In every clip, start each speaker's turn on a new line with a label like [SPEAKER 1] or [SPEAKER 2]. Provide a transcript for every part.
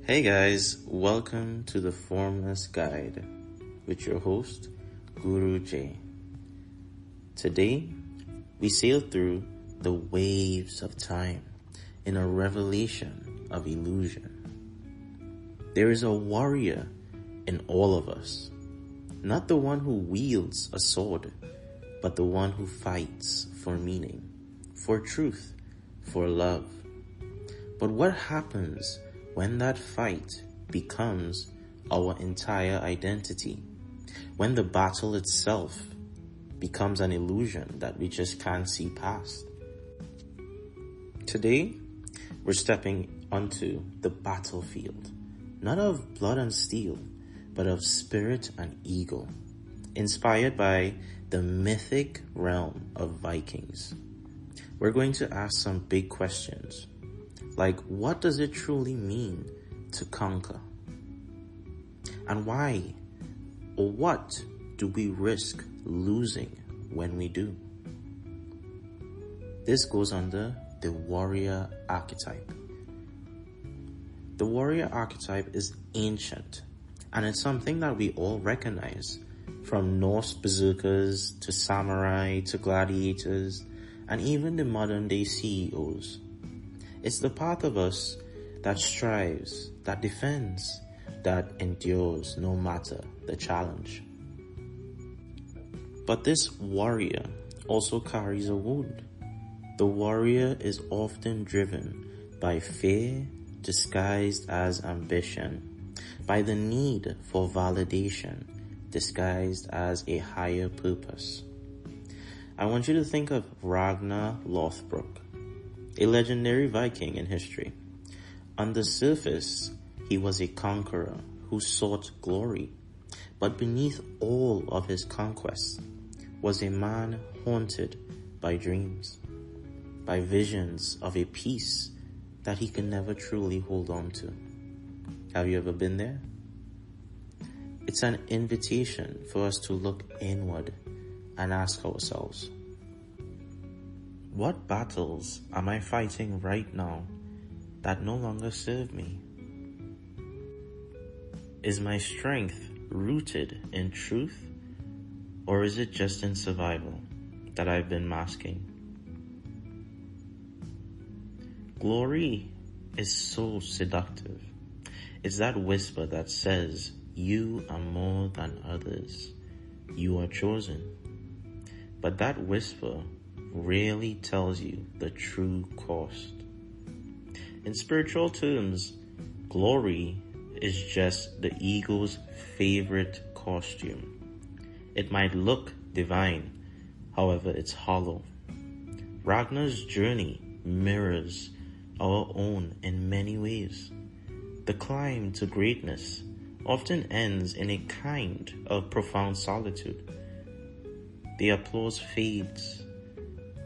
[SPEAKER 1] Hey guys, welcome to the Formless Guide with your host, Guru J. Today, we sail through the waves of time in a revelation of illusion. There is a warrior in all of us, not the one who wields a sword, but the one who fights for meaning, for truth, for love. But what happens when that fight becomes our entire identity? When the battle itself becomes an illusion that we just can't see past? Today, we're stepping onto the battlefield, not of blood and steel, but of spirit and ego, inspired by the mythic realm of Vikings. We're going to ask some big questions, like what does it truly mean to conquer? And why or what do we risk losing when we do? This goes under the warrior archetype. The warrior archetype is ancient, and it's something that we all recognize, from Norse berserkers to samurai to gladiators and even the modern day CEOs. It's the part of us that strives, that defends, that endures no matter the challenge. But this warrior also carries a wound. The warrior is often driven by fear disguised as ambition, by the need for validation disguised as a higher purpose. I want you to think of Ragnar Lothbrok, a legendary Viking in history. On the surface, he was a conqueror who sought glory, but beneath all of his conquests was a man haunted by dreams, by visions of a peace that he can never truly hold on to. Have you ever been there? It's an invitation for us to look inward and ask ourselves, what battles am I fighting right now that no longer serve me? Is my strength rooted in truth, or is it just in survival that I've been masking? Glory is so seductive. It's that whisper that says, you are more than others. You are chosen. But that whisper rarely tells you the true cost. In spiritual terms, glory is just the ego's favorite costume. It might look divine, however it's hollow. Ragnar's journey mirrors our own in many ways. The climb to greatness often ends in a kind of profound solitude. The applause fades,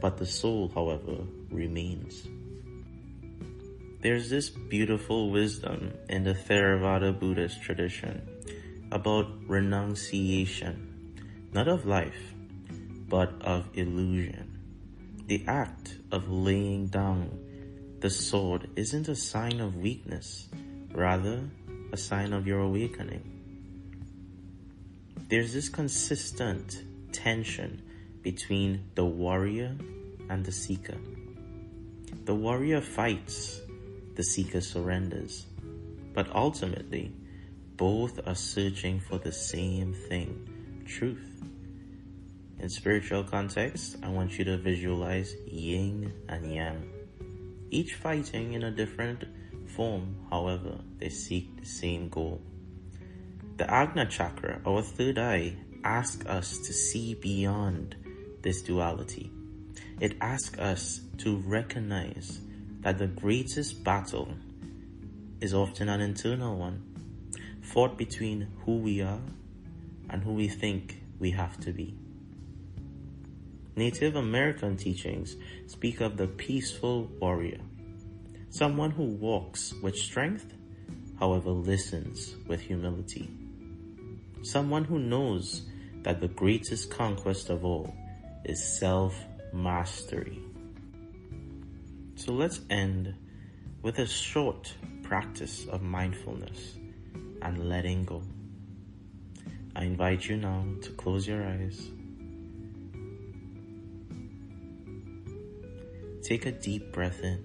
[SPEAKER 1] but the soul, however, remains. There's this beautiful wisdom in the Theravada Buddhist tradition about renunciation, not of life, but of illusion. The act of laying down the sword isn't a sign of weakness, rather a sign of your awakening. There's this consistent tension between the warrior and the seeker. The warrior fights, the seeker surrenders, but ultimately, both are searching for the same thing, truth. In spiritual context, I want you to visualize yin and yang, each fighting in a different form, however, they seek the same goal. The Ajna Chakra, our third eye, asks us to see beyond this duality. It asks us to recognize that the greatest battle is often an internal one, fought between who we are and who we think we have to be. Native American teachings speak of the peaceful warrior, someone who walks with strength, however listens with humility. Someone who knows that the greatest conquest of all is self-mastery. So let's end with a short practice of mindfulness and letting go. I invite you now to close your eyes. Take a deep breath in.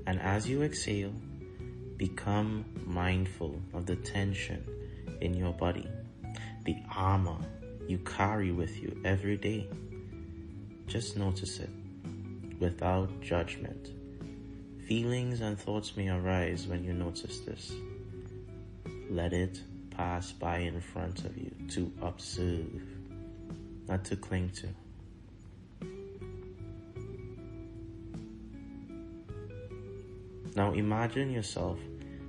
[SPEAKER 1] And as you exhale, become mindful of the tension in your body, the armor you carry with you every day. Just notice it without judgment. Feelings and thoughts may arise when you notice this. Let it pass by in front of you to observe, not to cling to. Now imagine yourself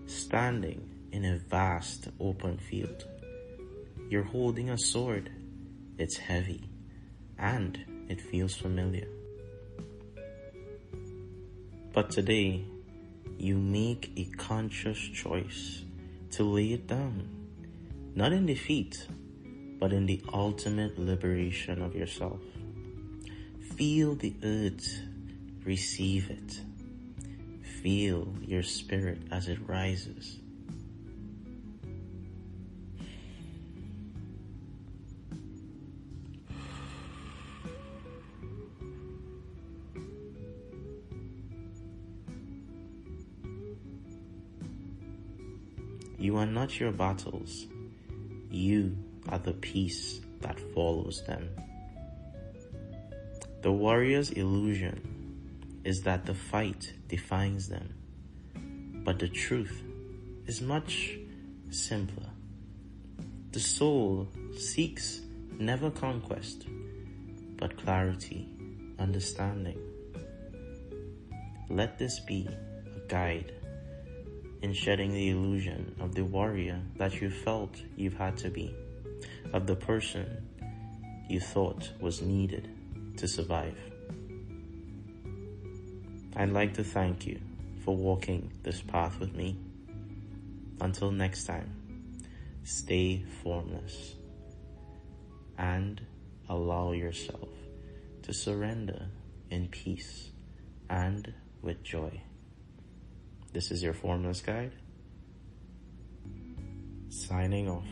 [SPEAKER 1] standing in a vast open field. You're holding a sword. It's heavy and it feels familiar. But today, you make a conscious choice to lay it down, not in defeat, but in the ultimate liberation of yourself. Feel the urge, receive it. Feel your spirit as it rises. You are not your battles. You are the peace that follows them. The warrior's illusion is that the fight defines them, but the truth is much simpler. The soul seeks never conquest, but clarity, understanding. Let this be a guide in shedding the illusion of the warrior that you felt you've had to be, of the person you thought was needed to survive. I'd like to thank you for walking this path with me. Until next time, stay formless and allow yourself to surrender in peace and with joy. This is your Formless Guide, signing off.